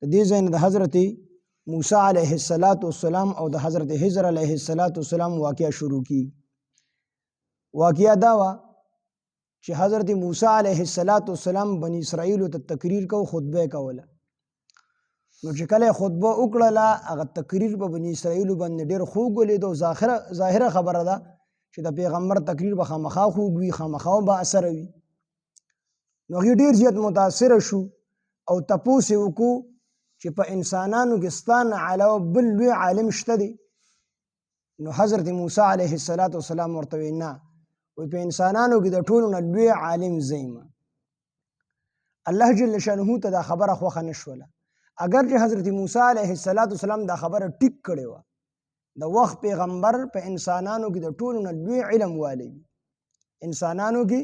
د دې ځای نه د حضرت موسی علیه السلام او د حضرت خضر علیه السلام واقعه شروع کی. واقعه دا وه چې حضرت موسی علیه السلام بنی اسرائیلو ته تقریر کو، خطبه کوله. نو چې کله خطبه وکړله هغه تقریر په بنی اسرائیلو باندې ډېر خوږ ولیدو. ظاهره خبره ده چې د پیغمبر تقریر به خامخا خوږ وي، خامخا به اثره وي. نو هغوی ډېر زیات متاثره شو او تپوس یې وکړو چې په انسانانو کې ستا نه علاوه بل لوی عالم شته دی؟ نو حضرت موسی علیه السلام ورته وویل نه، وایي په انسانانو کې د ټولو نه لوی عالم زه یم. الله جل شانه ته دا خبره خوښه نه شوله. اگر چې حضرت موسی علیه السلام دا خبره ټیک کړې وه، د وخت پیغمبر په انسانانو کې د ټولو نه لوی علم والی وي. انسانانو کې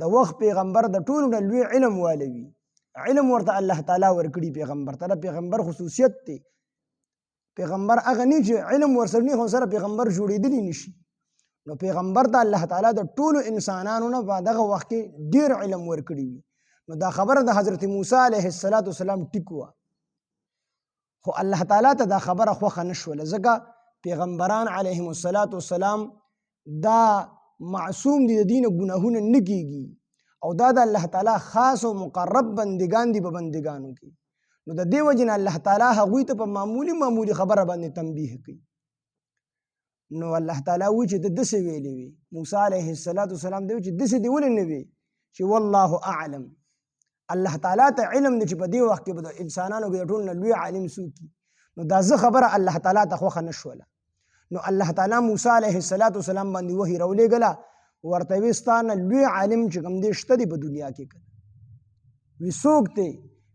د وخت پیغمبر د ټولو نه لوی علم والی وي. علم ورته الله تعالی ورکړي پیغمبر ته. د پیغمبر خصوصیت دی. پیغمبر هغه نه چې علم ورسره نه خو سره پیغمبر جوړېدلی نشي. نو پیغمبر ته الله تعالی د ټولو انسانانو نه په دغه وخت کې ډېر علم ورکړي وي. نو دا خبره د حضرت موسی علیه السلام ټیک وه، خو الله تعالی ته دا خبره خوښه نه شوله. ځکه پیغمبران علیهم السلام دا معصوم دي، د دې نه ګناهونه نه کېږي، او دا د الله تعالی خاص او مقرب بندگان دي په بندگانو کې. نو د دې وجې نه الله تعالی هغوی ته په معمولي خبره باندې تنبیه کوي. نو الله تعالی وایي چې ته داسې ویلې وي. موسی علیه السلام دی چې داسې دې ولې نه وي چې والله اعلم. الله تعالی ته علم دی چې په دې وخت کې به د انسانانو کې د ټولو نه لوی عالم څوک وي. نو دا زه خبره الله تعالی ته خوښه نه شوله. نو الله تعالی موسی علیه السلام باندې وحی راولېږله، ورته وی ستا نه لوی عالم چې کوم دی شته دی په دنیا کې. وی څوک دی؟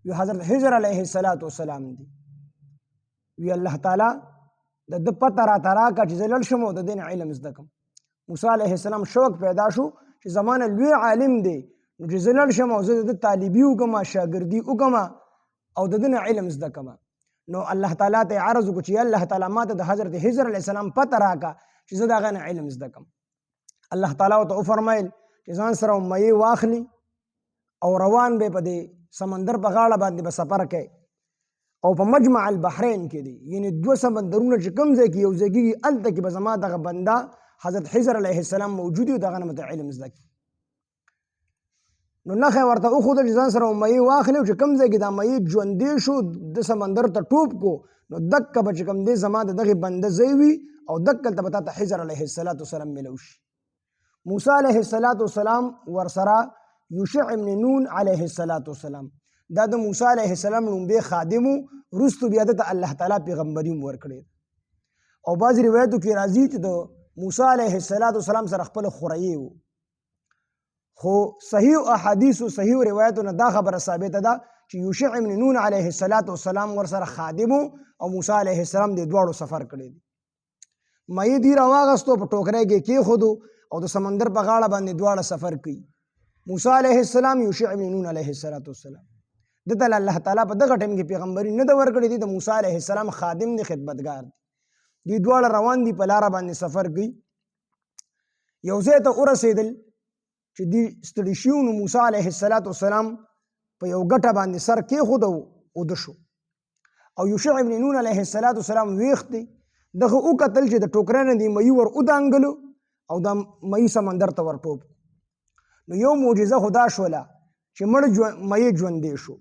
وی حضرت خضر علیه السلام دی. وی الله تعالی د ده پته راته راکړه چې زه لاړ شم او د دې نه علم زده کړم. موسی علیه السلام شوق پیدا شو چې زما نه لوی عالم دی، نو چې زه لاړ شم او زه د ده طالبي وکړم، شاګردي وکړم او د ده نه علم زده کړم. نو الله تعالی ته عرض وکړو چې الله تعالی ما ته د حضرت خضر علیه السلام پته راکړه چې زه د هغه نه علم زده کړم. الله تعالی ورته وفرمیل چې ځان سره میې واخلي او روان به په دې سمندر په غاړه باندې به سفر کوي، او په مجمع البحرین کې دی، یعنی دوه سمندرونه چې کوم ځای کې یو ځای کېږي هلته کې به زما دغه بنده حضرت خضر علیه السلام موجود وي، دغه نه به علم زده کړي. نو نښه ورته وښوده چې ځان سره میې واخلي، او چې کوم ځای کې دا میې ژوندی شو د سمندر ته ټوپ کو، نو دکه به چې کوم دی زما د دغې بنده ځای وي، او دکه هلته به تا ته خضر علیه السلام میلو شي. موسی علیه السلام ورسره یوشع ابن نون علیه السلام، دا د موسی علیه السلام لومبی خادم و، وروستو بیا دته الله تعالی پیغمبري هم ورکړې. او بعضې روایتو کې راځي چې د موسی علیه السلام سره خپله خوريي و. خو صحیح احادیثو صحیح روایتو نه دا خبره ثابته ده چې یوشع ابن نون علیه السلام ورسره خادم و، او موسی علیه السلام د دواړو سفر کړی دی. مې دی راواغستو په ټوکرۍ کې کېښودو او د سمندر په غاړه باندې دواړه سفر کوي. موسی علیه السلام، یوشع ابن نون علیه السلام. دته الله تعالی په دغه ټیم کې پیغمبري نه ده ورکړې دي. د موسی علیه السلام خادم دی، خدمتګار دی. دوی دواړه روان دي، په لاره باندې سفر کوي. یو ځای ته ورسېدل چې دوی ستړي شي، نو موسی علیه السلام په یو ګټه باندې سر کېښود او اوده شو. او یوشع ابن نون علیه السلام ویښ دی، دغه وکتل چې د ټوکرۍ نه دې مۍ ور ودانګلو او دا مۍ سمندر ته ور ټوپ. نو یو معجزه خو دا شوله چې مړ مۍ ژوندی شو،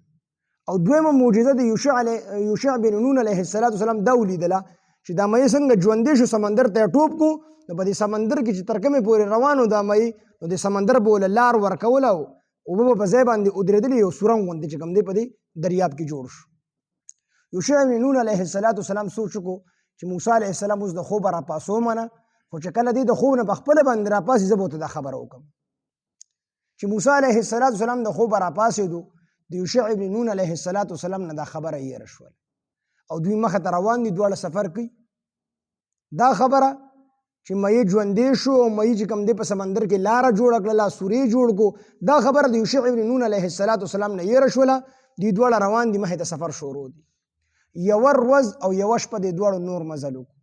او دویمه معجزه د یوشع بن نون علیه السلام دا ولیدله چې دا مۍ څنګه ژوندی شو، سمندر ته یې ټوپ کو. نو په دې سمندر کې چې تر کومې پورې روانو دا مۍ، نو د سمندر به ولې لار ورکوله او اوبه به په ځای باندې ودرېدلې، یو سورنګ غوندې چې کوم دی په دې دریاب کې جوړ شو. یوشع بن نون علیه السلام سوچ وکړو چې موسی علیه السلام اوس د خوبه راپاڅومه، خو چې کله دی د خوب نه په خپله باندې راپاڅي، زه به ورته دا خبره وکړم. چې موسی علیه السلام د خوبه راپاڅېدو، د یوشع ابن نون علیه السلام نه دا خبره یېره شوله، او دوی مخه ته روان دي، دواړه سفر کوي. دا خبره چې مۍ ژوندی شو او مۍ چې کوم دی په سمندر کې لاره جوړه کړله، سورې جوړ کو، دا خبره د یوشع ابن نون علیه السلام نه یېره شوله. دوی دواړه روان دي، مخې ته سفر شروع دي. یوه ورځ او یوه شپه د دواړو نور مزل وکړو.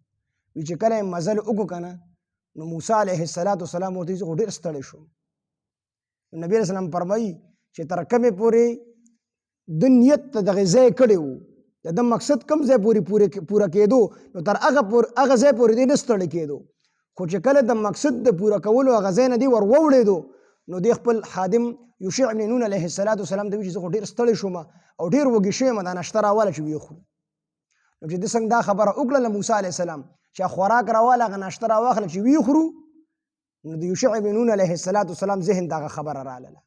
وی چې کله یې مزل وکړو که نه، نو موسی علیه السلام ورته زه خو ډېر ستړی شوم. نبی علیه السلام فرمایي چې تر کومې پورې د نیت ته دغه ځای کړی و د ده مقصد کم ځای پورې پوره کېدو نو تر هغه ځای پورې دی نه ستړی کېدو، خو چې کله د مقصد د پوره کولو هغه ځای نه دی ور ووړېدو نو دی خپل خادم یوشع بن نون علیه السلام ته وایي چې زه خو ډېر ستړی شوم او ډېر وږی شوی یم، دا ناشته راواله چې ویې خورو. نو چې ده څنګه دا خبره وکړله موسی علیه السلام چې خوراک راواله هغه ناشته راواخله چې ویې خورو، نو د یوشع بن نون علیه السلام ذهن ته هغه خبره راغله،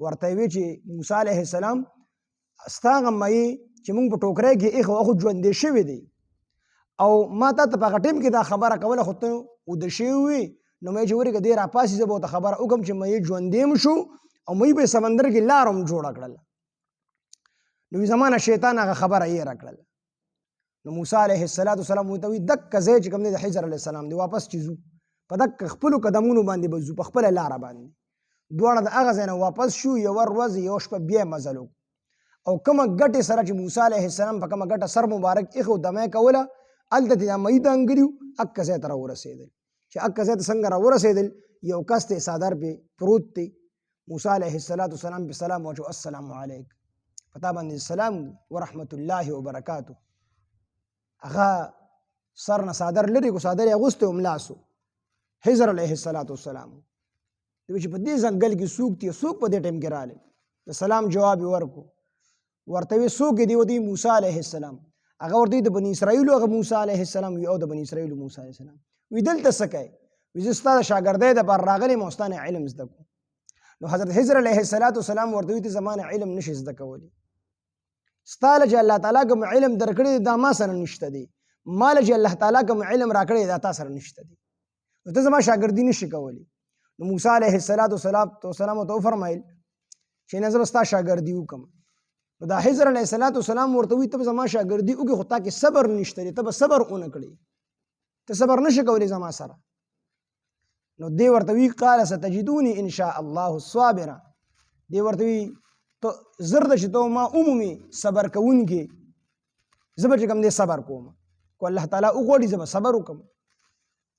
ورته یې ویې چې موسی علیه السلام ستا هغه مایې چې موږ په ټوکری کې ایښی هغه ژوندی شوی دی او ما تا ته په هغه ټیم کې دا خبره کوله خو ته وده شوی وې، نو مې چې ورېږه دی راپاسي زه به ورته خبره وکړم چې مې ژوندی هم شو او مې به یې سمندر کې لاره هم جوړه کړله. نو زما نه شیطان هغه خبره هېره کړله. نو موسی علیه السلام ورته وایي دکه ځای چې کوم دی د خضر علیه السلام دی واپس چې ځو په دکه خپلو قدمونو باندې به ځو، په خپله لاره باندې. دواړه د هغه ځای نه واپس شو، یوه ورځ یوه شپه بیا مزل وکړو او کومه ګټې سره چې موسی علیه السلام په کومه ګټه سر مبارک ایښی دمه یې کوله هلته دا مۍ دانګلي وو اکه ځای ته راورسېدل. چې اکه ځای ته څنګه راورسېدل یو کس ته څادر پې پروت دی، موسی علیه السلام پې سلام واچو السلام علیک، په تا باندې السلام ورحمت الله وبرکاتو. هغه سر نه څادر لرې کړو، څادر یې اغوستی و ملا سو. خضر علیه السلام دوی چې په دې ځنګل کې څوک دي څوک په دې ټایم کې راغلی، د سلام جواب یې ورکړو. ورته وی څوک دی ودی موسی علیه السلام، هغه ورته د بنی اسرائیلو هغه موسی علیه السلام وی او د بنی اسرائیلو موسی علیه السلام وی دلته څه کوي، وی زه ستا د شاګردۍ دپاره راغلی یم او ستا نه علم زده کوم. نو حضرت خضر علیه السلام ورته وی ته زما نه علم نشي زده کولی، ستا له چې الله تعالی کوم علم درکړی دا ما سره نشته دی، ما له چې الله تعالی کوم علم راکړی دا تا سره نشته دی، نو ته زما شاګردي نشي کولی. نو موسی علیه السلام ته وفرمایل چې نه زه به ستا شاګردي وکړم. نو دا خضر علیه السلام ورته وایي ته به زما شاګردي وکړې خو تا کې صبر نشته دی، ته به صبر ونه کړې، ته صبر نشې کولی زما سره. نو دی ورته وایي قال ستجدوني ان شاء الله صابرا، دی ورته وایي ته زر ده چې ته ما ومومې صبر کوونکې، زه به چې کوم دی صبر کوم، کو الله تعالی وغواړي زه به صبر وکړم.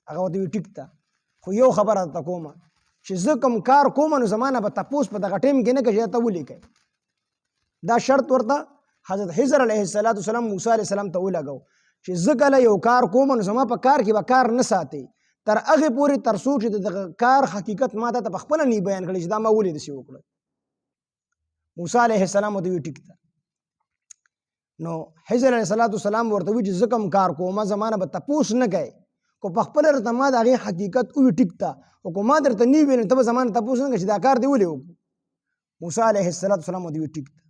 هغه ورته وایي ټیک ده، خو یو خبره درته کومه چې زه کوم کار کوم نو زما نه به تپوس په دغه ټایم کې نه کوي چې ته ولیکئ. دا شرط ورته حضرت خضر علیه السلام موسی علیه السلام ته ولګو چې زه کله یو کار کوم نو زما په کار کې به کار نه ساتي تر هغې پورې تر څو چې دغه کار حقیقت ما ته په خپله نه بیان کړي چې دا ما ولې داسې وکړل. موسی علیه السلام ورته وایي ټیک ده. نو خضر علیه السلام ورته وایي چې زه کوم کار کوم زما نه به تپوس نه کوي، کو په خپله درته ما د هغې حقیقت ووي ټیک ده، او که ما درته نه وي نو ته به زما نه تپوس نه کوې چې دا کار دې ولې وکړو. موسی علیه السلام ورته وایي ټیک ده.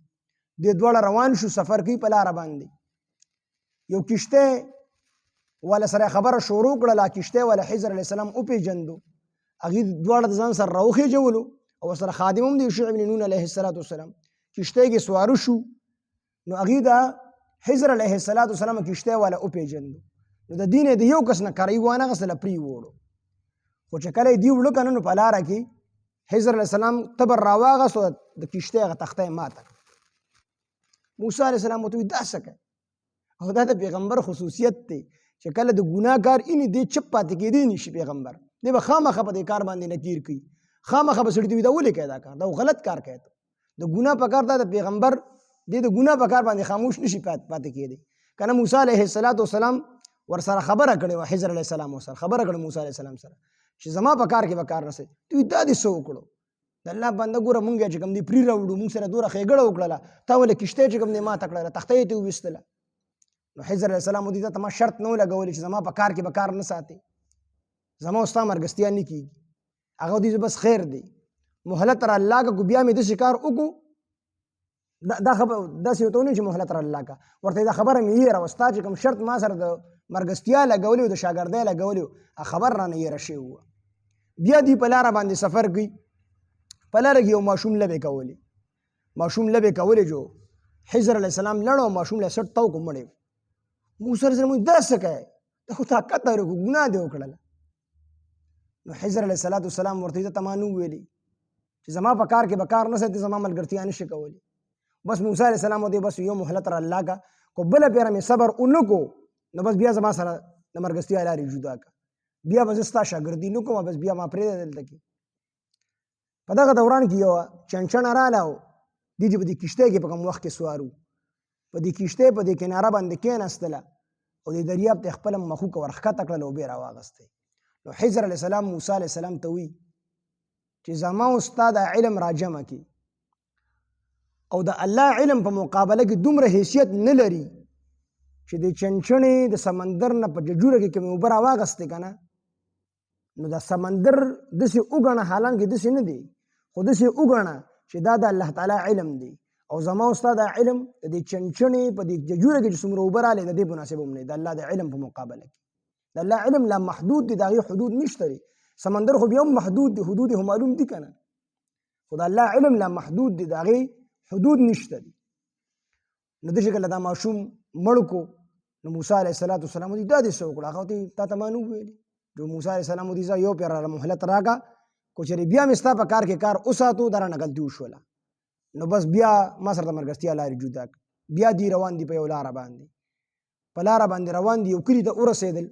دې دواړه روان شو سفر کوي په لاره باندې. یو کشته والا سره خبره شروع کړله، کشته والا خضر علیه السلام وپېژندو، هغې دواړه د ځان سره راوخېجولو او ورسره خادم هم د یوشع بن نون علیه السلام. کشته کې سواره شو نو هغې د خضر علیه السلام کشته والا وپېژندو، نو د دې نه د یو کس نه کرۍ وانهغستله پرې وړو، خو چې کله یې دې وړه که نه نو په لاره کې خضر علیه السلام تبر راواغست او د کشتۍ هغه تخته یې ماته کړه. موسی علیه السلام ورته وایي دا څه کوي، او دا د پیغمبر خصوصیت دی چې کله د ګناه کار اینې دی چپ پاتې کېدی نشي، پیغمبر دی به خامخا په دې کار باندې نکیر کوي، خامخا به سړي ته وایي دا ولې کوي دا کار، دا غلط کار کوي. د ګناه په کار دا د پیغمبر دی د ګناه په کار باندې خاموش نشي پاتې کېدی. که نه موسی علیه السلام ورسره خبره کړې وه، خضر علیه السلام ورسره خبره کړې موسی علیه السلام سره چې زما په کار کې به کار نه سي، دوی دا دې څه وکړو، د الله بنده ګوره مونږ چې کوم دی پرې راوړو، مونږ سره دوره ښېګړه وکړله، تا ولې کشتۍ چې کوم دی ماته کړله، تخته یې ته وویستله. نو خضر علیه السلام ودې ته ما شرط نه ولګولې چې زما په کار کې به کار نه ساتې، زما او ستا مرګستیا نه کېږي. هغه ودې بس خیر دی مهلت را الله کا، کو بیا مې داسې کار وکړو، دا خبر داسې ورته ونه چې مهلت را الله کا، ورته دا خبره مې هېره وه، ستا چې کوم شرط ما سره د مرګستیا لګولې و د شاګردۍ لګولې و خبر رانه هېره شوې وه. بیا دوی په لاره باندې سفر کوي، په لاره کې یو ماشوم لبې کولې، جو خضر علیه السلام لړ او ماشوم له سټ تاو کو مړې. موسی علیه السلام دا څه کوې، دا خو طاقت لري، ګناه دې وکړله. نو خضر علیه السلام ورته ته ما نه وویلې چې زما په کار کې به کار نه ساتي، زما ملګرتیا نشي کولی. بس موسی علیه السلام ورته بس یو مهلت را الله کا، کو بله پیره مې صبر ونه کو نو بس بیا زما سره د مرګستیا لارې جدا کا، بیا به زه ستا شاګردي نه کوم، بس بیا ما پرېږده دلته کې. په دغه دوران کې یو چنچڼه راغله او دې چې په دې کشتۍ کې په کوم وخت کې سوارو، په دې کښتۍ په دې کناره باندې کېناستله او د دریاب ته خپله مخوکه ورښکته کړله او بیا راواغستی. نو حضر علیه السلام موسی علیه السلام ته وی چې زما او ستا دا علم راجمع کړي او د الله علم په مقابله کې دومره حیثیت نه لري چې د چنچڼې د سمندر نه په ججوره کې کومې اوبه راواغستې که نه نو د سمندر داسې وګڼه، حالانکې داسې نه دی خو داسې وګڼه چې دا د الله تعالی علم دی او زما او ستا دا علم د دې چنچڼې په دې ججوره کې چې څومره اوبه راغلې د دې مناسب هم نه دی. د الله د علم په مقابله کې د الله علم لا محدود دی، د هغې حدود نشته دی. سمندر خو بیا هم محدود دی، حدود یې معلوم دي که نه، خو د الله علم لا محدود دی، د هغې حدود نشته دي. نو داسې کله دا ماشوم مړ کو نو موسی علیه السلام ودي دا دې څه وکړه؟ هغه ورته تا ته ما نه وویلې. جو موسی علیه السلام ودي ځه یو پیره مهلت راکړه، کو چېرې بیا مې ستا په کار کې کار وساتو دا رانه غلطي وشوله نو بس بیا ما سره د ملګرتیا لارې جدا کړه. بیا دی روان دي په یو لاره باندې، په لاره باندې روان دي، یو کلي ته ورسېدل.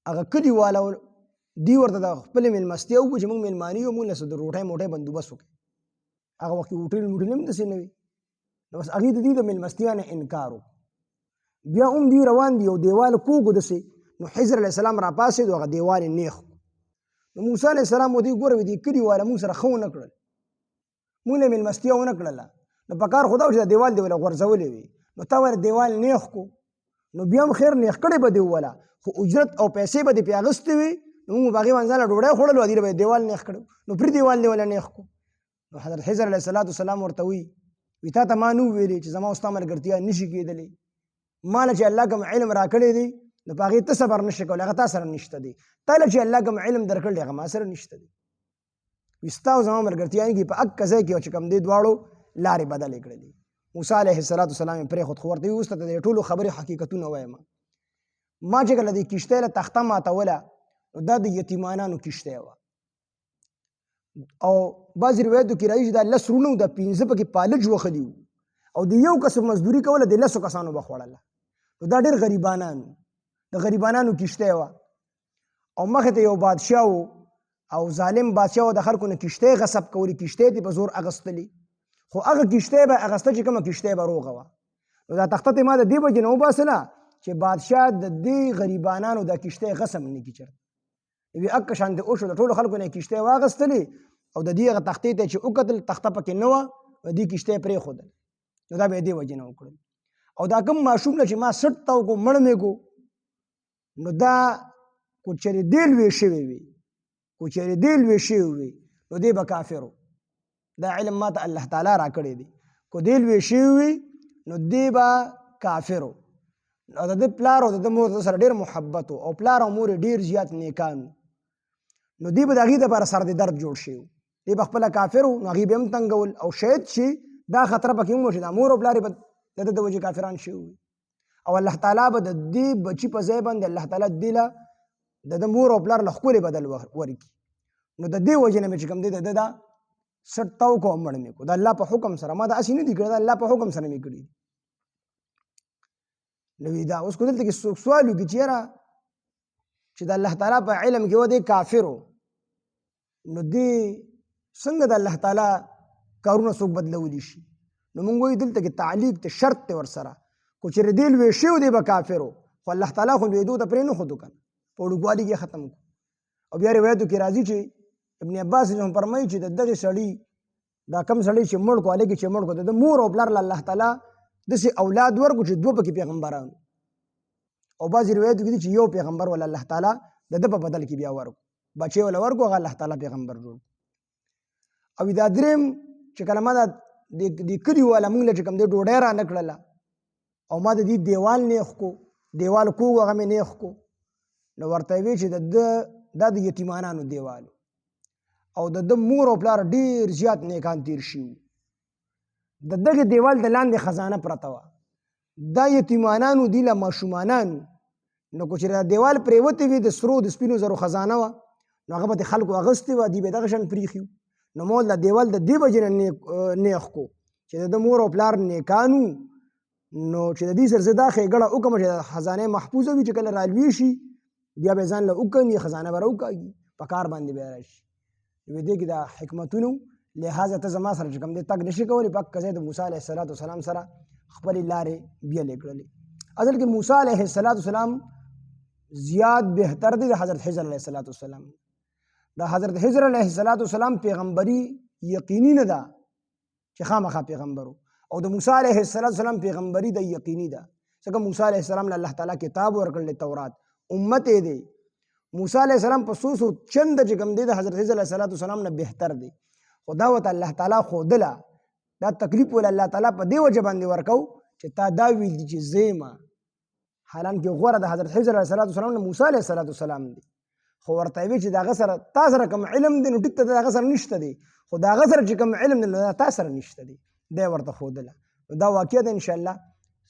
هغه کلي والا دی ورته د خپلې مېلمستیا وکړو چې موږ مېلمانه یو، موږ له څه د روټۍ موټۍ بندوبست وکړي. هغه وخت کې هوټل هم داسې نه وي، نو بس هغې د دې د مېلمستیا نه انکار وکړو. بیا هم دی روان دي، یو دیوال کوږ داسې، نو حضر علیه السلام راپاڅېد، هغه دیوال یې نیغ کړو. نو موسی علیه السلام ودې ګوره دې کلي والا موږ سره ښه ونه کړل، موږ له مېلمستیا ونه کړله، نو په کار خو دا و چې دا دیوال دې وله غورځولی وي، نو تا ولې دیوال نیغ کړو. نو بیا هم خیر نیغ کړی به دې ووله، خو اجرت او پیسې به دې پرې اخیستې وي، نو موږ به هغې باندې ځانله ډوډۍ خوړلو، هدې به یې دیوال نیغ کړی، نو پرې دیوال دې وله نیغ کړو. نو حضرت حضر علیه السلام ورته وي تا ته ما نه وویلې چې زما او ستا ملګرتیا نشي کېدلی؟ ما له چې الله کوم علم راکړی دی نو په هغې ته صبر نشي کولی، هغه تا سره نشته دی. تا له چې الله کوم علم درکړی دی هغه ما سره نشته دی. وي ستا او زما ملګرتیا کې په هغه ځای کې چې کوم دی دواړو لارې بدلې کړې دي. موسی علیه السلام یې پرېښود، خو ورته ویې اوس ته د ټولو خبرې حقیقتونه وایم. ما چې کله دې کښتۍ له تخته ماتوله نو دا د یتیمانانو کښتۍ وه، او بعضې روایتو کې راځي چې دا 10 وروڼه وو، دا 5 پکې پالج وخلي وو، او د یو کس مزدوري کوله د 10 کسانو به خوړله. نو دا ډېر غریبانان وو، د غریبانانو کښتۍ وه، او مخې ته یو بادشاه و او ظالم بادشاه و، د خلکو نه کښتۍ غصب کولې، کښتۍ دې په زور اخیستلې، خو هغه کښتۍ به اخیسته چې کومه کښتۍ به روغه وه. نو دا تخته ته ما د دې وجې نه وباسله چې بادشاه د دې غریبانانو دا کښتۍ غصب نه کړي چېرته. وي هغه شانتې وشو، د ټولو خلکو نه یې کښتۍ واخیستلې او د دې هغه تختې ته چې وکتل تخته پکې نه وه، دې کښتۍ پرېښودل. نو دا به یې دې وجې نه وکړل. او دا کوم ماشوم نه چې ما سټ تاو کو مړ مې کو، نو دا کو چېرې دې لوی شوی وي، کو چېرې دې لوی شوی وي نو دې به کافر و. دا علم ما ته الله تعالی راکړی دی، کو دې لوی شوی وي نو دې به کافر و. او د دې پلار او د ده مور سره ډېر محبت و، او پلار او مور یې ډېر زیات نیکان وو، نو دې به د هغې دپاره سر د درد جوړ شوي وو، دې به خپله کافر و، نو هغې به هم تنګول، او شاید چې دا خطره پکې هم و چې دا مور او پلار یې به د ده د وجې کافران شوي وي، او الله تعالی به د دې بچي په ځای باندې الله تعالی دې له د ده مور او پلار له ښکلې بدل ورکړي. نو د دې وجې نه مې چې کوم دی د ده دا سټ تاو کو او مړ مې کو، د الله په حکم سره، ما دا هسې نه دي کړي، د الله په حکم سره مې کړي. نو دا اوس کو دلته کې څوک سوال وکړي چې یاره چې د الله تعالی په علم کې و دی کافر و، نو دې څنګه د الله تعالی کارونه څوک بدلولی شي؟ نو موږ وایو دلته کې تعلیق ته شرط دی ورسره، کو چېرې دې لوی شوی دی به کافر و، خو الله تعالی خو لویېدو ته پرې نه ښودو که نه، په وړوکوالي کې ختم کړو. او بیا روایتو کې راځي چې ابن عباس هم فرمایي چې د دغې سړي دا کم سړی چې مړ کو، هلکې چې مړ کو، د مور او پلار له الله تعالی داسې اولاد ورکړو چې 2 پکې پیغمبران، او بعضې روایتو کې دي چې 1 پیغمبر ولا الله تعالی د ده په بدل کې بیا ورکړو، بچی ولا ورکړو، هغه الله تعالی پیغمبر جوړ. او دا درېم چې کله ما د کلي والا مونږ له چې کوم دی ډوډۍ را نه کړله، او ما د دې دیوال نیغ کو، دیوال کوږ هغه مې نیغ کو، نو ورته یې وی چې دا د یتیمانانو دیوال، او د ده مور او پلار ډېر زیات نیکان تیر شوي، د دغې دیوال د لاندې خزانه پرته وه، دا یتیمانانو دي له ماشومانانو، نو که چېرې دا دیوال پرېوتې وي د سرو د سپینو زرو خزانه وه، نو هغه به د خلکو اخیستې وه، دوی به یې دغه شان پرېښي وو. نو ما دا دیوال د دې وجې نه نیغ کو چې د ده مور او پلار نیکانو، نو چې د دې سره زه دا ښېګړه وکړم چې د خزانه محفوظه وي، چې کله رالوي شي بیا به یې ځان له وکني، خزانه به راوکاږي، په کار باندې به یې راشي. نو دې کې دا حکمتونه لہذا ته زما سره چې کوم دی تګ نشي کولی، په هغه ځای د موسی علیه السلام سره خپل لارې بیلې کړلې. اصل کې موسی علیه السلام زیات بهتر دی د حضرت خضر علیه السلام. د حضرت خضر علیه السلام پیغمبري یقیني نه ده چې خامخا پیغمبرو، او د موسی علیه السلام پیغمبري د یقیني ده. ځکه موسی علیه السلام الله تعالی کتاب ورکړل، تورات، امت یې دی. موسی علیه السلام په څو چنده چې کوم دی د حضرت خضر علیه السلام نه بهتر دی. خو دا ورته الله تعالی ښودله، دا تکلیف ول الله تعالی په دې وجه باندې ورکو چې تا دا ویل دي چې زه یم. حالانکې غوره د حضرت خضر علیه السلام نه موسی علیه السلام دی. خو ورته وی چې د هغه سره تا سره کوم علم دی نو ټیک ته د هغه سره نشته دی، خو د هغه سره چې کوم علم دی نو تا سره نشته دی، دی ورته ښودله. نو دا واقعه ده انشاءالله